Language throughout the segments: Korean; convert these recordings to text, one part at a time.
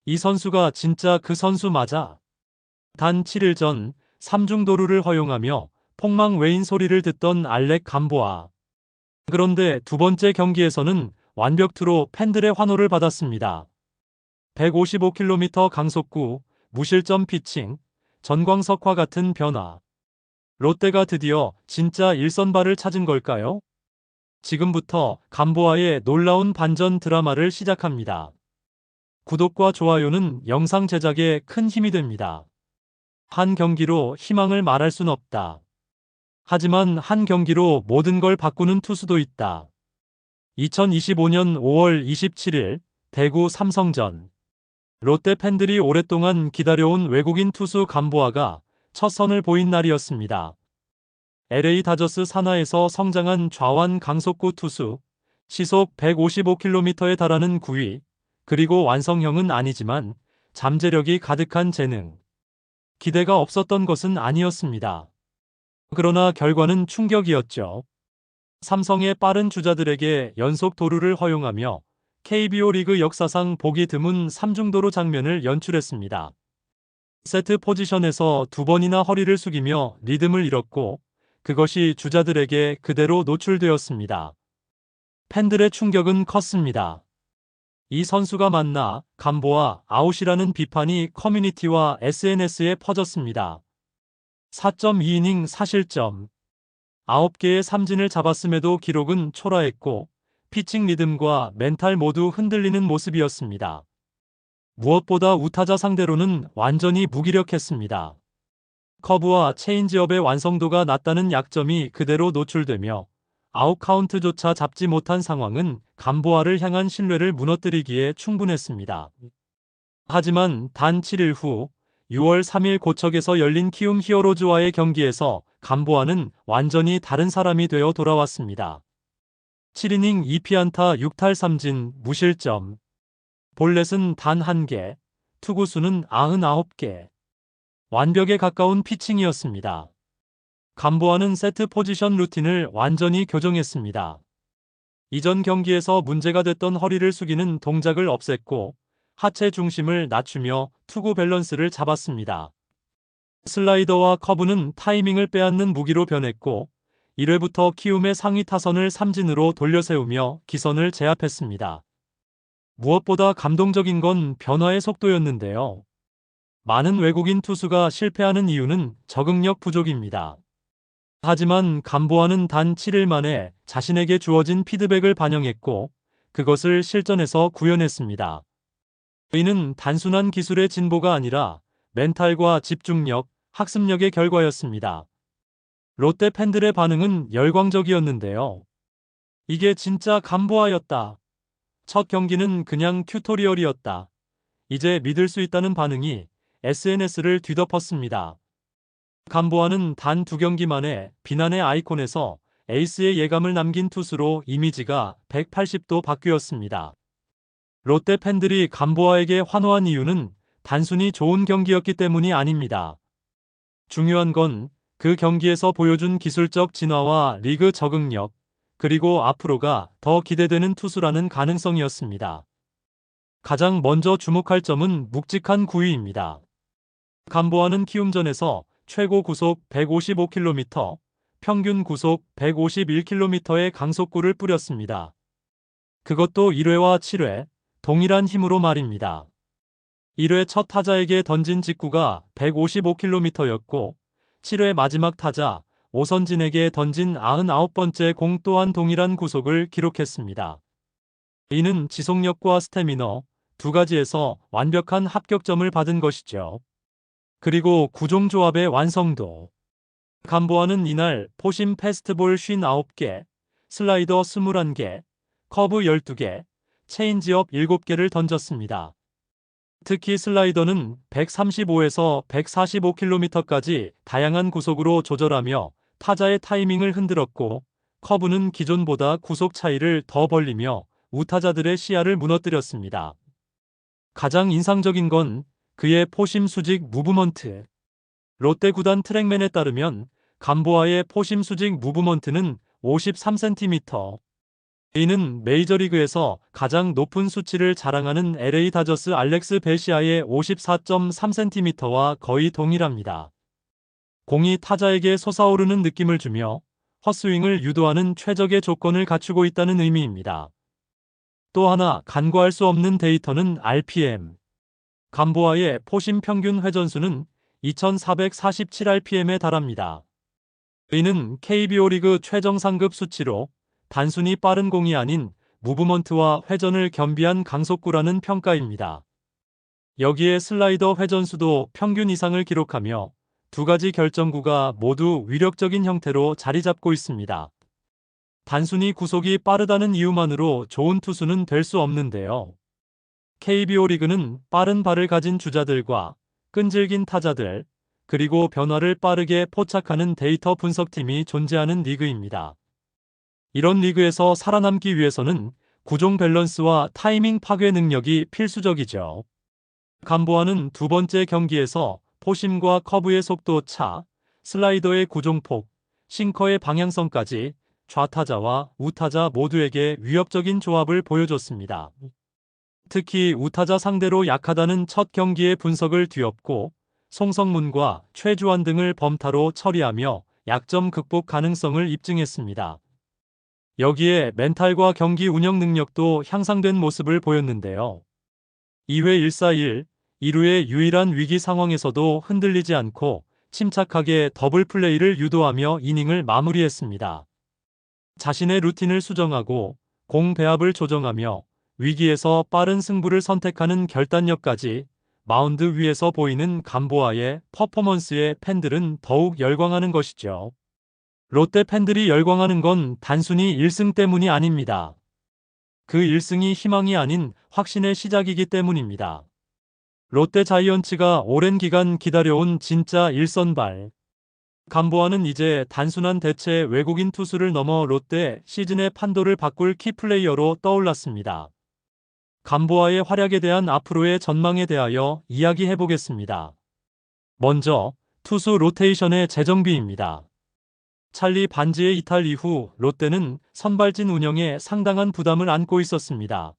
이 선수가 진짜 그 선수 맞아. 단 7일 전 삼중도루를 허용하며 폭망 외인 소리를 듣던 알렉 감보아. 그런데 두 번째 경기에서는 완벽투로 팬들의 환호를 받았습니다. 155km 강속구, 무실점 피칭, 전광석화 같은 변화. 롯데가 드디어 진짜 일선발을 찾은 걸까요? 지금부터 감보아의 놀라운 반전 드라마를 시작합니다. 구독과 좋아요는 영상 제작에 큰 힘이 됩니다. 한 경기로 희망을 말할 순 없다. 하지만 한 경기로 모든 걸 바꾸는 투수도 있다. 2025년 5월 27일 대구 삼성전. 롯데 팬들이 오랫동안 기다려온 외국인 투수 감보아가 첫 선을 보인 날이었습니다. LA 다저스 산하에서 성장한 좌완 강속구 투수, 시속 155km에 달하는 구위, 그리고 완성형은 아니지만 잠재력이 가득한 재능. 기대가 없었던 것은 아니었습니다. 그러나 결과는 충격이었죠. 삼성의 빠른 주자들에게 연속 도루를 허용하며 KBO 리그 역사상 보기 드문 삼중도루 장면을 연출했습니다. 세트 포지션에서 두 번이나 허리를 숙이며 리듬을 잃었고 그것이 주자들에게 그대로 노출되었습니다. 팬들의 충격은 컸습니다. 이 선수가 맞나 감보아 아웃이라는 비판이 커뮤니티와 SNS에 퍼졌습니다. 4.2이닝 사실점. 9개의 삼진을 잡았음에도 기록은 초라했고 피칭 리듬과 멘탈 모두 흔들리는 모습이었습니다. 무엇보다 우타자 상대로는 완전히 무기력했습니다. 커브와 체인지업의 완성도가 낮다는 약점이 그대로 노출되며 아웃 카운트조차 잡지 못한 상황은 감보아를 향한 신뢰를 무너뜨리기에 충분했습니다. 하지만 단 7일 후 6월 3일 고척에서 열린 키움 히어로즈와의 경기에서 감보아는 완전히 다른 사람이 되어 돌아왔습니다. 7이닝 2피안타 6탈 3진 무실점. 볼넷은 단 1개, 투구수는 99개. 완벽에 가까운 피칭이었습니다. 감보아는 세트 포지션 루틴을 완전히 교정했습니다. 이전 경기에서 문제가 됐던 허리를 숙이는 동작을 없앴고 하체 중심을 낮추며 투구 밸런스를 잡았습니다. 슬라이더와 커브는 타이밍을 빼앗는 무기로 변했고 1회부터 키움의 상위 타선을 삼진으로 돌려세우며 기선을 제압했습니다. 무엇보다 감동적인 건 변화의 속도였는데요. 많은 외국인 투수가 실패하는 이유는 적응력 부족입니다. 하지만 감보아는 단 7일 만에 자신에게 주어진 피드백을 반영했고 그것을 실전에서 구현했습니다. 이는 단순한 기술의 진보가 아니라 멘탈과 집중력, 학습력의 결과였습니다. 롯데 팬들의 반응은 열광적이었는데요. 이게 진짜 감보아였다. 첫 경기는 그냥 튜토리얼이었다. 이제 믿을 수 있다는 반응이 SNS를 뒤덮었습니다. 감보아는 단 2경기 만에 비난의 아이콘에서 에이스의 예감을 남긴 투수로 이미지가 180도 바뀌었습니다. 롯데 팬들이 감보아에게 환호한 이유는 단순히 좋은 경기였기 때문이 아닙니다. 중요한 건 그 경기에서 보여준 기술적 진화와 리그 적응력, 그리고 앞으로가 더 기대되는 투수라는 가능성이었습니다. 가장 먼저 주목할 점은 묵직한 구위입니다. 감보아는 키움전에서 최고 구속 155km, 평균 구속 151km의 강속구를 뿌렸습니다. 그것도 1회와 7회, 동일한 힘으로 말입니다. 1회 첫 타자에게 던진 직구가 155km였고 7회 마지막 타자 오선진에게 던진 99번째 공 또한 동일한 구속을 기록했습니다. 이는 지속력과 스태미너 두 가지에서 완벽한 합격점을 받은 것이죠. 그리고 구종 조합의 완성도. 감보아는 이날 포심 패스트볼 59개, 슬라이더 21개, 커브 12개, 체인지업 7개를 던졌습니다. 특히 슬라이더는 135에서 145km까지 다양한 구속으로 조절하며 타자의 타이밍을 흔들었고 커브는 기존보다 구속 차이를 더 벌리며 우타자들의 시야를 무너뜨렸습니다. 가장 인상적인 건 그의 포심 수직 무브먼트. 롯데 구단 트랙맨에 따르면 감보아의 포심 수직 무브먼트는 53cm. 이는 메이저리그에서 가장 높은 수치를 자랑하는 LA 다저스 알렉스 베시아의 54.3cm와 거의 동일합니다. 공이 타자에게 솟아오르는 느낌을 주며 헛스윙을 유도하는 최적의 조건을 갖추고 있다는 의미입니다. 또 하나 간과할 수 없는 데이터는 RPM. 감보아의 포심 평균 회전수는 2447rpm에 달합니다. 이는 KBO 리그 최정 상급 수치로 단순히 빠른 공이 아닌 무브먼트와 회전을 겸비한 강속구라는 평가입니다. 여기에 슬라이더 회전수도 평균 이상을 기록하며 두 가지 결정구가 모두 위력적인 형태로 자리 잡고 있습니다. 단순히 구속이 빠르다는 이유만으로 좋은 투수는 될 수 없는데요. KBO 리그는 빠른 발을 가진 주자들과 끈질긴 타자들, 그리고 변화를 빠르게 포착하는 데이터 분석팀이 존재하는 리그입니다. 이런 리그에서 살아남기 위해서는 구종 밸런스와 타이밍 파괴 능력이 필수적이죠. 감보아는 두 번째 경기에서 포심과 커브의 속도 차, 슬라이더의 구종폭, 싱커의 방향성까지 좌타자와 우타자 모두에게 위협적인 조합을 보여줬습니다. 특히 우타자 상대로 약하다는 첫 경기의 분석을 뒤엎고 송성문과 최주환 등을 범타로 처리하며 약점 극복 가능성을 입증했습니다. 여기에 멘탈과 경기 운영 능력도 향상된 모습을 보였는데요. 2회 1-4-1, 2루의 유일한 위기 상황에서도 흔들리지 않고 침착하게 더블 플레이를 유도하며 이닝을 마무리했습니다. 자신의 루틴을 수정하고 공 배합을 조정하며 위기에서 빠른 승부를 선택하는 결단력까지 마운드 위에서 보이는 감보아의 퍼포먼스에 팬들은 더욱 열광하는 것이죠. 롯데 팬들이 열광하는 건 단순히 1승 때문이 아닙니다. 그 1승이 희망이 아닌 확신의 시작이기 때문입니다. 롯데 자이언츠가 오랜 기간 기다려온 진짜 1선발. 감보아는 이제 단순한 대체 외국인 투수를 넘어 롯데 시즌의 판도를 바꿀 키플레이어로 떠올랐습니다. 감보아의 활약에 대한 앞으로의 전망에 대하여 이야기해보겠습니다. 먼저 투수 로테이션의 재정비입니다. 찰리 반지의 이탈 이후 롯데는 선발진 운영에 상당한 부담을 안고 있었습니다.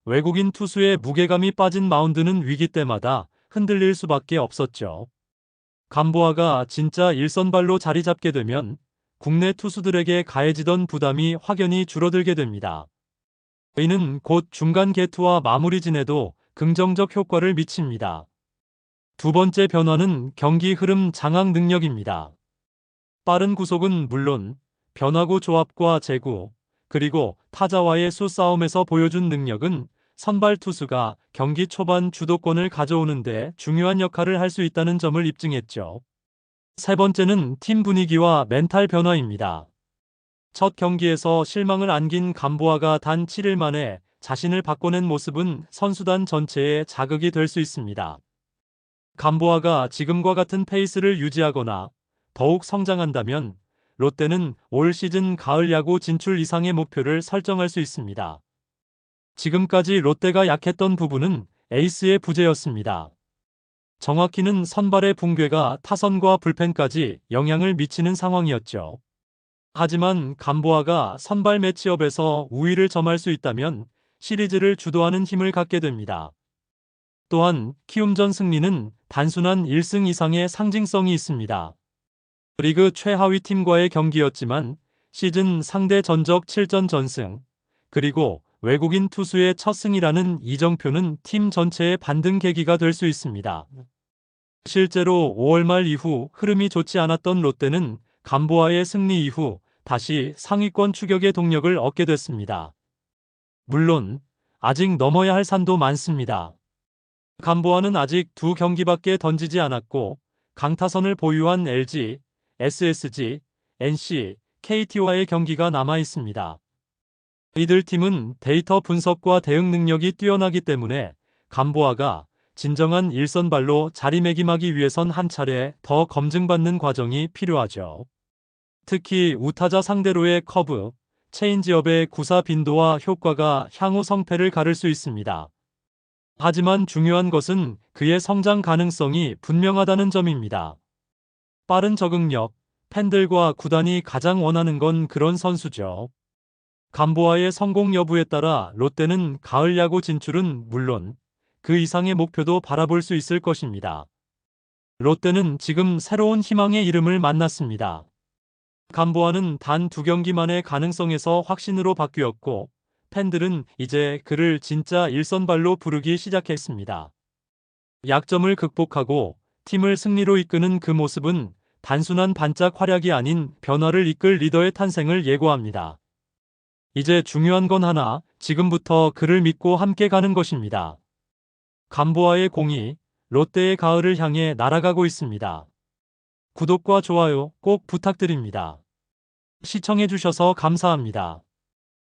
외국인 투수의 무게감이 빠진 마운드는 위기 때마다 흔들릴 수밖에 없었죠. 감보아가 진짜 1선발로 자리 잡게 되면 국내 투수들에게 가해지던 부담이 확연히 줄어들게 됩니다. 이는 곧 중간 개투와 마무리진에도 긍정적 효과를 미칩니다. 두 번째 변화는 경기 흐름 장악 능력입니다. 빠른 구속은 물론 변화구 조합과 제구, 그리고 타자와의 수싸움에서 보여준 능력은 선발 투수가 경기 초반 주도권을 가져오는데 중요한 역할을 할 수 있다는 점을 입증했죠. 세 번째는 팀 분위기와 멘탈 변화입니다. 첫 경기에서 실망을 안긴 감보아가 단 7일 만에 자신을 바꿔낸 모습은 선수단 전체에 자극이 될 수 있습니다. 감보아가 지금과 같은 페이스를 유지하거나 더욱 성장한다면 롯데는 올 시즌 가을 야구 진출 이상의 목표를 설정할 수 있습니다. 지금까지 롯데가 약했던 부분은 에이스의 부재였습니다. 정확히는 선발의 붕괴가 타선과 불펜까지 영향을 미치는 상황이었죠. 하지만 감보아가 선발 매치업에서 우위를 점할 수 있다면 시리즈를 주도하는 힘을 갖게 됩니다. 또한 키움전 승리는 단순한 1승 이상의 상징성이 있습니다. 리그 최하위 팀과의 경기였지만 시즌 상대 전적 7전 전승, 그리고 외국인 투수의 첫 승이라는 이정표는 팀 전체의 반등 계기가 될 수 있습니다. 실제로 5월 말 이후 흐름이 좋지 않았던 롯데는 감보아의 승리 이후 다시 상위권 추격의 동력을 얻게 됐습니다. 물론 아직 넘어야 할 산도 많습니다. 감보아는 아직 두 경기밖에 던지지 않았고 강타선을 보유한 LG, SSG, NC, KT와의 경기가 남아 있습니다. 이들 팀은 데이터 분석과 대응 능력이 뛰어나기 때문에 감보아가 진정한 1선발로 자리매김하기 위해선 한 차례 더 검증받는 과정이 필요하죠. 특히 우타자 상대로의 커브, 체인지업의 구사 빈도와 효과가 향후 성패를 가를 수 있습니다. 하지만 중요한 것은 그의 성장 가능성이 분명하다는 점입니다. 빠른 적응력, 팬들과 구단이 가장 원하는 건 그런 선수죠. 감보아의 성공 여부에 따라 롯데는 가을 야구 진출은 물론 그 이상의 목표도 바라볼 수 있을 것입니다. 롯데는 지금 새로운 희망의 이름을 만났습니다. 감보아는 단 2경기만의 가능성에서 확신으로 바뀌었고 팬들은 이제 그를 진짜 일선발로 부르기 시작했습니다. 약점을 극복하고 팀을 승리로 이끄는 그 모습은 단순한 반짝 활약이 아닌 변화를 이끌 리더의 탄생을 예고합니다. 이제 중요한 건 하나, 지금부터 그를 믿고 함께 가는 것입니다. 감보아의 공이 롯데의 가을을 향해 날아가고 있습니다. 구독과 좋아요 꼭 부탁드립니다. 시청해주셔서 감사합니다.